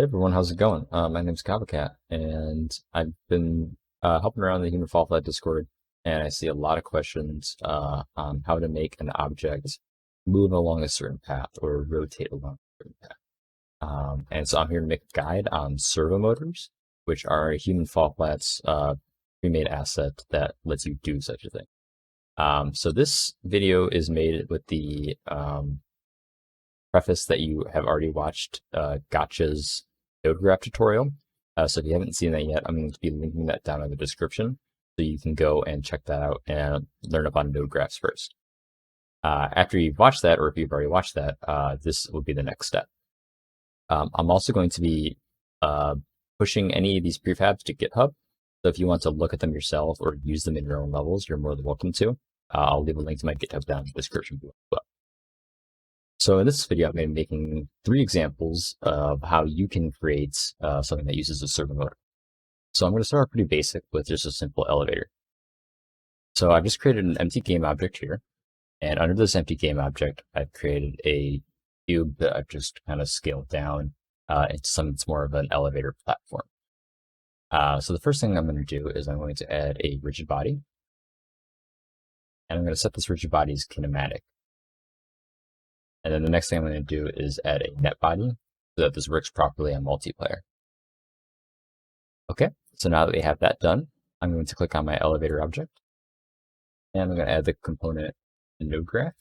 Hey everyone, how's it going? My name's Kavacat, and I've been helping around the Human Fall Flat Discord, and I see a lot of questions on how to make an object move along a certain path or rotate along a certain path. And so I'm here to make a guide on servo motors, which are a Human Fall Flats pre-made asset that lets you do such a thing. So this video is made with the preface that you have already watched Gotcha's node graph tutorial. So if you haven't seen that yet, I'm going to be linking that down in the description so you can go and check that out and learn about node graphs first. After you've watched that, or if you've already watched that, this will be the next step. I'm also going to be pushing any of these prefabs to GitHub. So if you want to look at them yourself or use them in your own levels, you're more than welcome to. I'll leave a link to my GitHub down in the description below as well. So in this video, I'm going to be making 3 examples of how you can create something that uses a servo motor. So I'm going to start pretty basic with just a simple elevator. So I've just created an empty game object here. And under this empty game object, I've created a cube that I've just kind of scaled down into something that's more of an elevator platform. So the first thing I'm going to do is I'm going to add a rigid body. And I'm going to set this rigid body as kinematic. And then the next thing I'm going to do is add a net body so that this works properly on multiplayer. Okay, so now that we have that done, I'm going to click on my elevator object. And I'm going to add the component node graph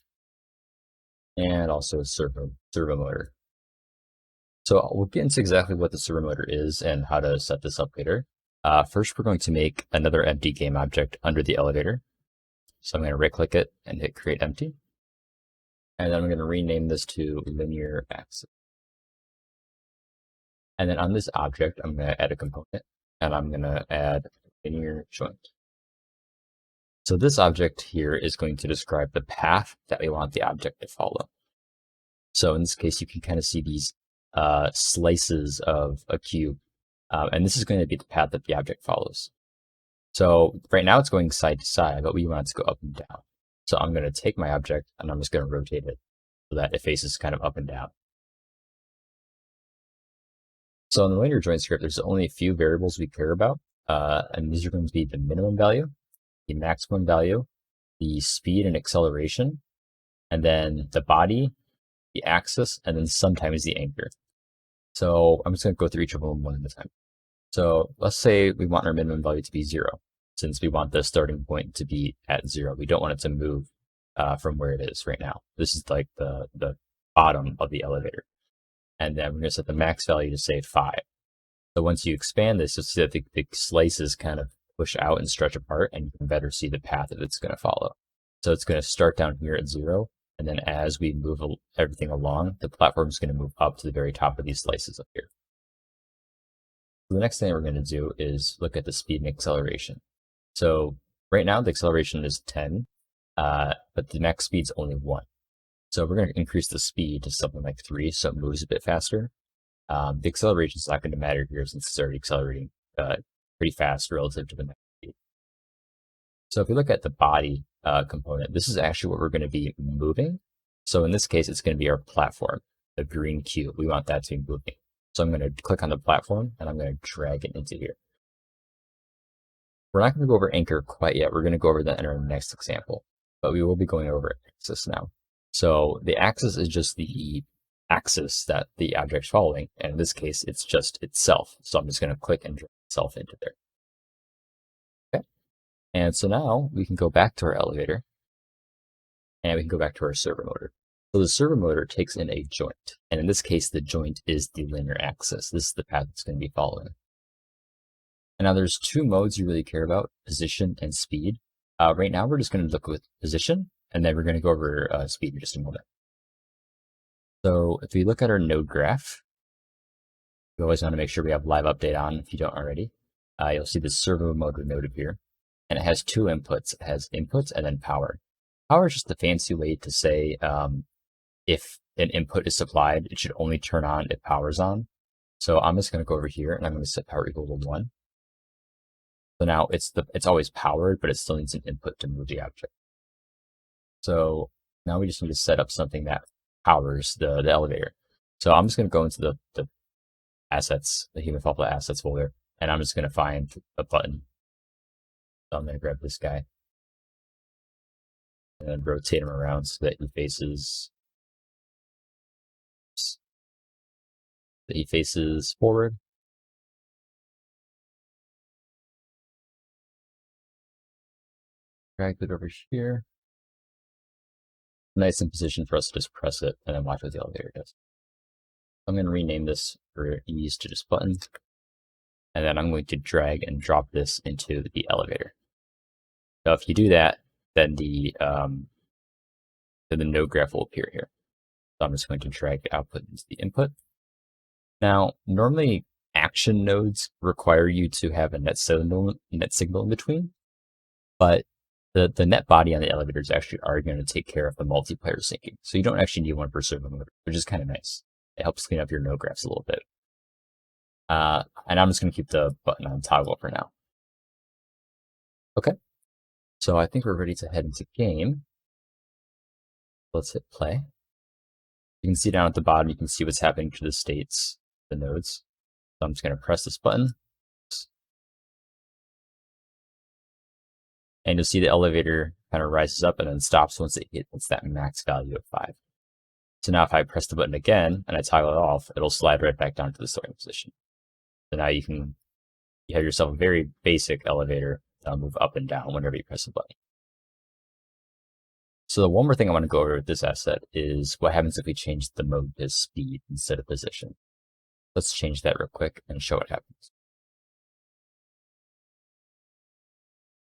and also a servo motor. So we'll get into exactly what the servo motor is and how to set this up later. First, we're going to make another empty game object under the elevator. So I'm going to right click it and hit create empty. And then I'm going to rename this to linear axis. And then on this object, I'm going to add a component, and I'm going to add linear joint. So this object here is going to describe the path that we want the object to follow. So in this case, you can kind of see these slices of a cube, and this is going to be the path that the object follows. So right now it's going side to side, but we want it to go up and down. So I'm going to take my object and I'm just going to rotate it so that it faces kind of up and down. So in the linear joint script, there's only a few variables we care about. And these are going to be the minimum value, the maximum value, the speed and acceleration, and then the body, the axis, and then sometimes the anchor. So I'm just going to go through each of them one at a time. So let's say we want our minimum value to be 0. Since we want the starting point to be at 0. We don't want it to move from where it is right now. This is like the bottom of the elevator. And then we're going to set the max value to say 5. So once you expand this, you'll see that the slices kind of push out and stretch apart, and you can better see the path that it's going to follow. So it's going to start down here at 0, and then as we move everything along, the platform is going to move up to the very top of these slices up here. So the next thing we're going to do is look at the speed and acceleration. So right now the acceleration is 10, but the max speed is only 1. So we're going to increase the speed to something like 3, so it moves a bit faster. The acceleration is not going to matter here since it's already accelerating pretty fast relative to the max speed. So if we look at the body component, this is actually what we're going to be moving. So in this case, it's going to be our platform, the green cube. We want that to be moving. So I'm going to click on the platform and I'm going to drag it into here. We're not going to go over anchor quite yet. We're going to go over that in our next example, but we will be going over axis now. So the axis is just the axis that the object's following. And in this case, it's just itself. So I'm just going to click and drag itself into there. Okay. And so now we can go back to our elevator and we can go back to our servo motor. So the servo motor takes in a joint. And in this case, the joint is the linear axis. This is the path it's going to be following. And now there's 2 modes you really care about, position and speed. Right now, we're just going to look with position, and then we're going to go over speed in just a moment. So if we look at our node graph, we always want to make sure we have live update on if you don't already. You'll see the servo motor node appear, and it has 2 inputs. It has inputs and then power. Power is just the fancy way to say if an input is supplied, it should only turn on if power is on. So I'm just going to go over here, and I'm going to set power equal to 1. So now it's always powered, but it still needs an input to move the object. So now we just need to set up something that powers the elevator. So I'm just going to go into the assets, the human fault assets folder, and I'm just going to find a button. So I'm going to grab this guy and then rotate him around so that he faces forward. Drag it over here. Nice in position for us to just press it and then watch what the elevator does. I'm going to rename this for ease to just button. And then I'm going to drag and drop this into the elevator. Now, if you do that, then the node graph will appear here. So I'm just going to drag the output into the input. Now, normally action nodes require you to have a net signal in between, but the net body on the elevators actually are going to take care of the multiplayer syncing. So you don't actually need one per servo mode, which is kind of nice. It helps clean up your node graphs a little bit. And I'm just going to keep the button on toggle for now. Okay, so I think we're ready to head into game. Let's hit play. You can see down at the bottom, you can see what's happening to the states, the nodes. So I'm just going to press this button. And you'll see the elevator kind of rises up and then stops once it hits that max value of 5. So now if I press the button again and I toggle it off, it'll slide right back down to the starting position. So now you have yourself a very basic elevator that'll move up and down whenever you press the button. So the one more thing I want to go over with this asset is what happens if we change the mode to speed instead of position. Let's change that real quick and show what happens.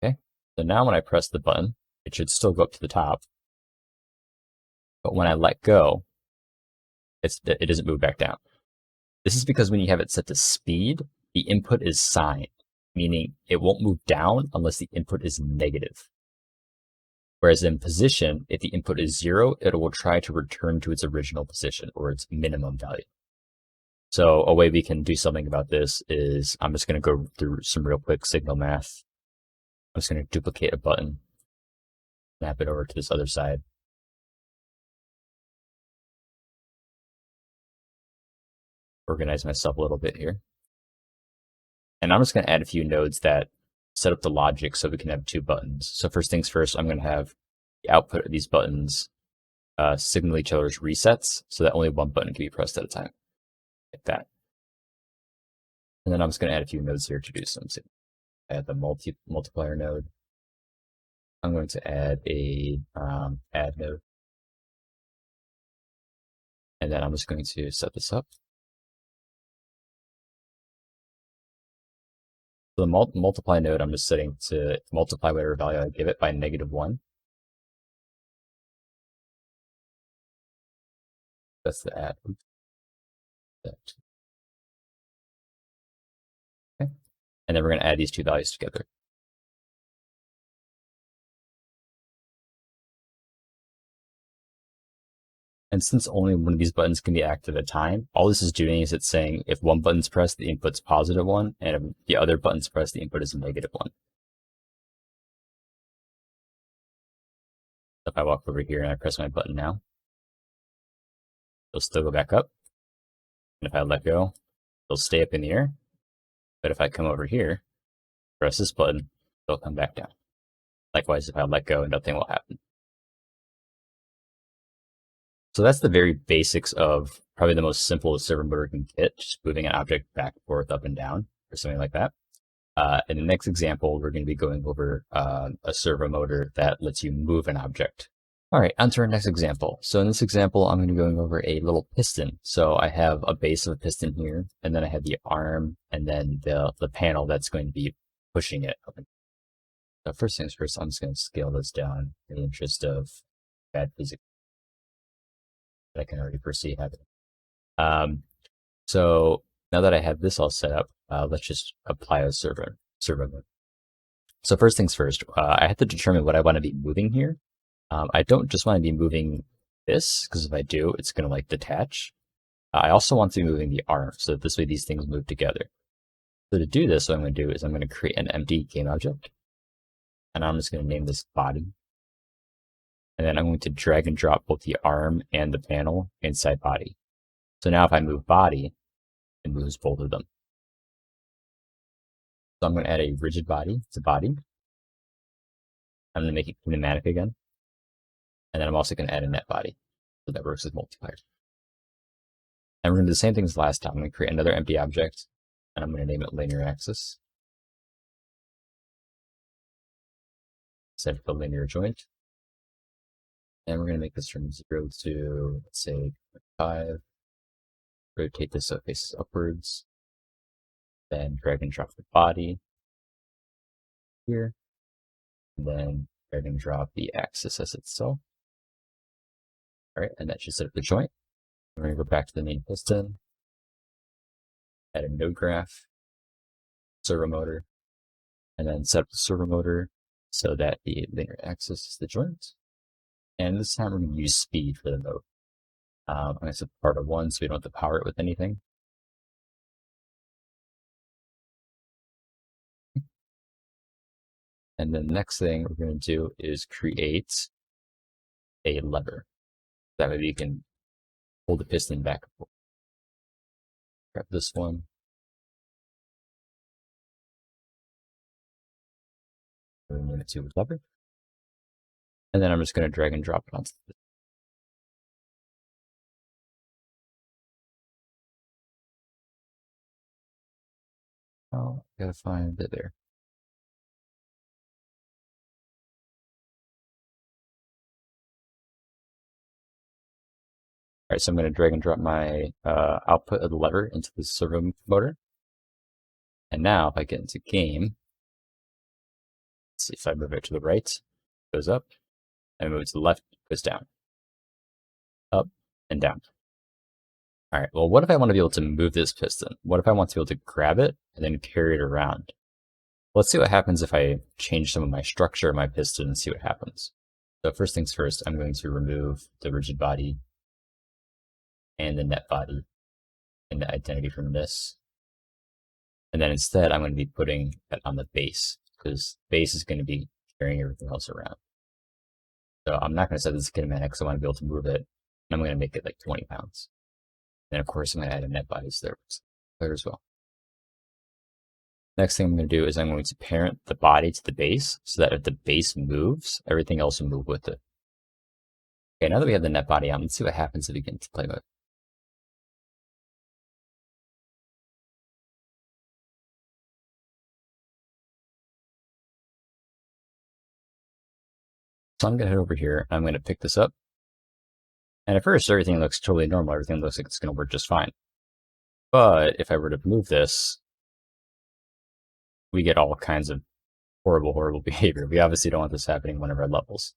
Okay, so now when I press the button, it should still go up to the top. But when I let go, it doesn't move back down. This is because when you have it set to speed, the input is signed, meaning it won't move down unless the input is negative. Whereas in position, if the input is 0, it will try to return to its original position or its minimum value. So a way we can do something about this is I'm just going to go through some real quick signal math. I'm just going to duplicate a button, map it over to this other side. Organize myself a little bit here. And I'm just going to add a few nodes that set up the logic so we can have 2 buttons. So first things first, I'm going to have the output of these buttons signal each other's resets so that only one button can be pressed at a time, like that. And then I'm just going to add a few nodes here to do some signal. Add the multiplier node. I'm going to add a add node. And then I'm just going to set this up. So the multiply node, I'm just setting to multiply whatever value I give it by -1. That's the add. Okay. And then we're going to add these 2 values together. And since only one of these buttons can be active at a time, all this is doing is it's saying if one button's pressed, the input's +1, and if the other button's pressed, the input is -1. If I walk over here and I press my button now, it'll still go back up. And if I let go, it'll stay up in the air. But if I come over here, press this button, it'll come back down. Likewise, if I let go, nothing will happen. So that's the very basics of probably the most simple servo motor can get, just moving an object back and forth, up and down, or something like that. In the next example, we're going to be going over a servo motor that lets you move an object. All right, on to our next example. So in this example, I'm going to be going over a little piston. So I have a base of a piston here, and then I have the arm, and then the panel that's going to be pushing it. So first things first, I'm just going to scale this down in the interest of bad physics that I can already foresee happening. So now that I have this all set up, let's just apply a servo mode. So first things first, I have to determine what I want to be moving here. I don't just want to be moving this, because if I do, it's going to like detach. I also want to be moving the arm, so that this way these things move together. So to do this, what I'm going to do is I'm going to create an empty game object, and I'm just going to name this body. And then I'm going to drag and drop both the arm and the panel inside body. So now if I move body, It moves both of them. So I'm going to add a rigid body to body. I'm going to make it kinematic again. And then I'm also going to add a net body. So that works as multipliers. And we're going to do the same thing as last time. I'm going to create another empty object. And I'm going to name it linear axis. Set the linear joint. And we're going to make this from 0 to, let's say, 5. Rotate this so it faces upwards. Then drag and drop the body here. And then drag and drop the axis as itself. Alright, and that should set up the joint. We're going to go back to the main piston. Add a node graph, servo motor, and then set up the servo motor so that the linear axis is the joint. And this time we're going to use speed for the node. I'm going to set part of 1 so we don't have to power it with anything. And then the next thing we're going to do is create a lever. That way we can pull the piston back and forth. Grab this one. Name it to lever. And then I'm just going to drag and drop it onto the piston. Oh, gotta find it there. Alright, so I'm going to drag and drop my output of the lever into the servo motor. And now if I get into game, let's see if I move it to the right, it goes up, and move it to the left, it goes down. Up and down. Alright, well what if I want to be able to move this piston? What if I want to be able to grab it and then carry it around? Let's see what happens if I change some of my structure of my piston and see what happens. So first things first, I'm going to remove the rigid body and the net body and the identity from this. And then instead, I'm going to be putting that on the base because base is going to be carrying everything else around. So I'm not going to set this kinematic because I want to be able to move it. And I'm going to make it like 20 pounds. And of course, I'm going to add a net body so there as well. Next thing I'm going to do is I'm going to parent the body to the base so that if the base moves, everything else will move with it. Okay, now that we have the net body on, let's see what happens if we get into play mode. So I'm going to head over here, and I'm going to pick this up. And at first, everything looks totally normal. Everything looks like it's going to work just fine. But if I were to move this, we get all kinds of horrible, horrible behavior. We obviously don't want this happening in one of our levels.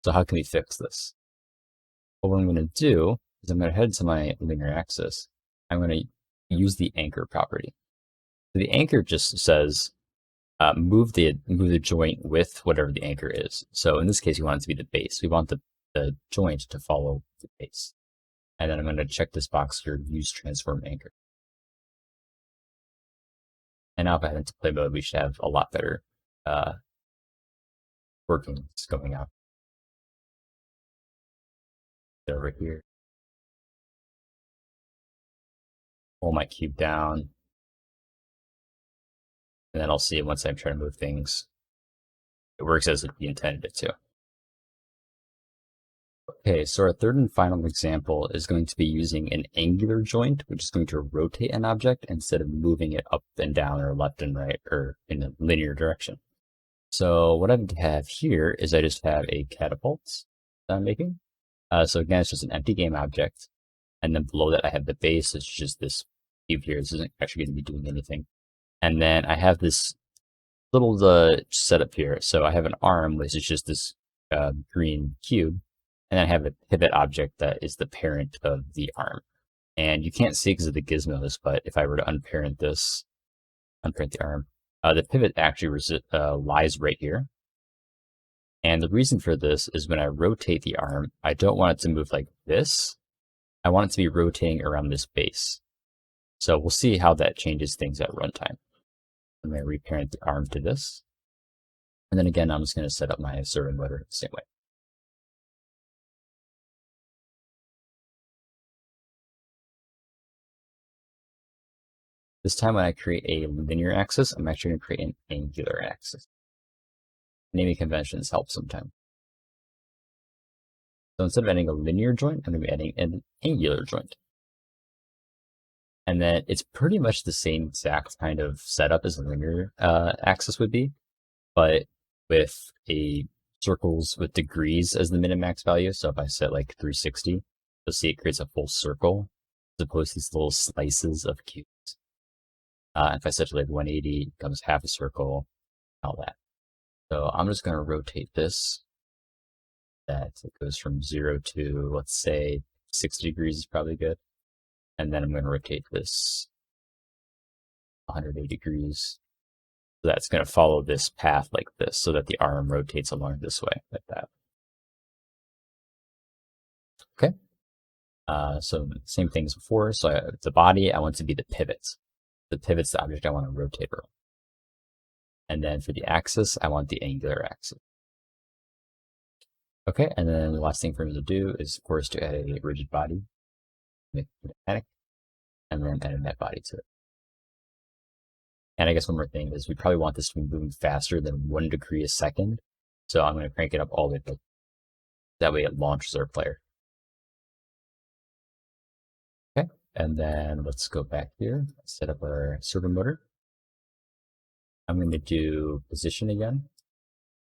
So how can we fix this? Well, what I'm going to do is I'm going to head to my linear axis. I'm going to use the anchor property. So the anchor just says, move the joint with whatever the anchor is. So in this case, we want it to be the base. We want the joint to follow the base. And then I'm going to check this box here, use transform anchor. And now if I head into play mode, we should have a lot better workings going out. Over here. Pull my cube down. And then I'll see it once I'm trying to move things. It works as we intended it to. Okay, so our third and final example is going to be using an angular joint, which is going to rotate an object instead of moving it up and down or left and right or in a linear direction. So what I have here is I just have a catapult that I'm making. So again, it's just an empty game object. And then below that, I have the base. It's just this cube here. This isn't actually going to be doing anything. And then I have this little setup here. So I have an arm, which is just this green cube. And then I have a pivot object that is the parent of the arm. And you can't see because of the gizmos, but if I were to unparent this, unparent the arm, the pivot actually lies right here. And the reason for this is when I rotate the arm, I don't want it to move like this. I want it to be rotating around this base. So we'll see how that changes things at runtime. I'm going to reparent the arm to this. And then again, I'm just going to set up my servo motor the same way. This time when I create a linear axis, I'm actually going to create an angular axis. Naming conventions help sometimes. So instead of adding a linear joint, I'm going to be adding an angular joint. And then it's pretty much the same exact kind of setup as a linear axis would be, but with a circles with degrees as the min and max value. So if I set like 360, you'll see it creates a full circle as opposed to these little slices of cubes. If I set to like 180, it becomes half a circle, all that. So I'm just going to rotate this. That it goes from 0 to, let's say, 60 degrees is probably good. And then I'm going to rotate this 180 degrees. So that's going to follow this path like this, so that the arm rotates along this way, like that. Okay. So same thing as before. So the body, I want to be the pivots. The pivot's the object I want to rotate around. And then for the axis, I want the angular axis. Okay, and then the last thing for me to do is, of course, to add a rigid body, make it mechanic, and then add a net body to it. And I guess one more thing is we probably want this to be moving faster than 1 degree a second. So I'm going to crank it up all the way up. That way it launches our player. Okay, and then let's go back here, set up our servo motor. I'm going to do position again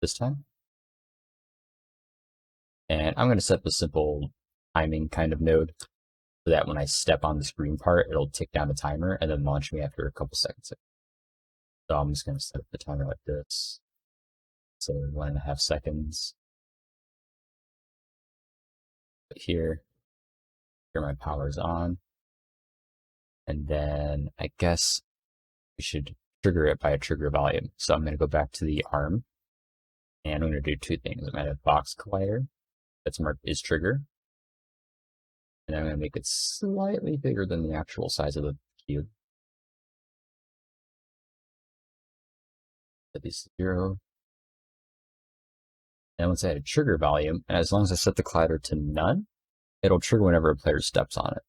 this time. And I'm going to set the simple timing kind of node so that when I step on this green part, it'll tick down the timer and then launch me after a couple seconds. So I'm just going to set up the timer like this. So 1.5 seconds. But here my power is on. And then I guess we should trigger it by a trigger volume. So I'm going to go back to the arm and I'm going to do two things. I'm going to have box collider that's marked is trigger. And I'm going to make it slightly bigger than the actual size of the cube. Set these to 0. And once I add a trigger volume, and as long as I set the collider to none, it'll trigger whenever a player steps on it.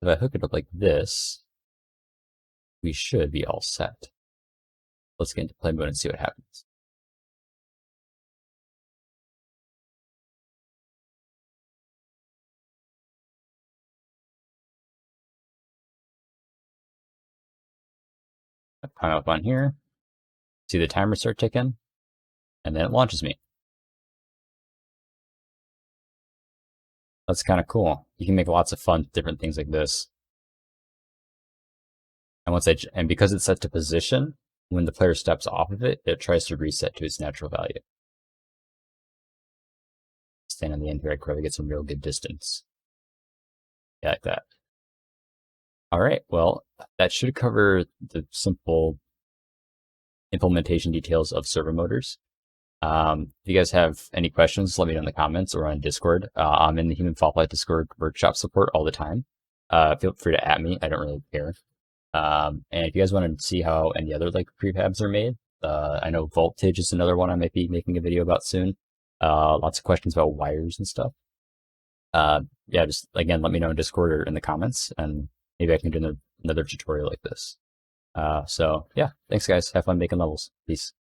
If I hook it up like this, we should be all set. Let's get into play mode and see what happens. I climb up on here, see the timer start ticking, and then it launches me. That's kind of cool. You can make lots of fun different things like this. And because it's set to position, when the player steps off of it, it tries to reset to its natural value. Stand on the end here, I could probably get some real good distance. Yeah, like that. All right, well, that should cover the simple implementation details of servo motors. If you guys have any questions, let me know in the comments or on Discord. I'm in the Human Fall Flight Discord workshop support all the time. Feel free to at me. I don't really care. And if you guys want to see how any other like prefabs are made, I know voltage is another one I might be making a video about soon. Lots of questions about wires and stuff. Yeah, just again, let me know in Discord or in the comments, and maybe I can do another tutorial like this. So yeah, thanks guys. Have fun making levels. Peace.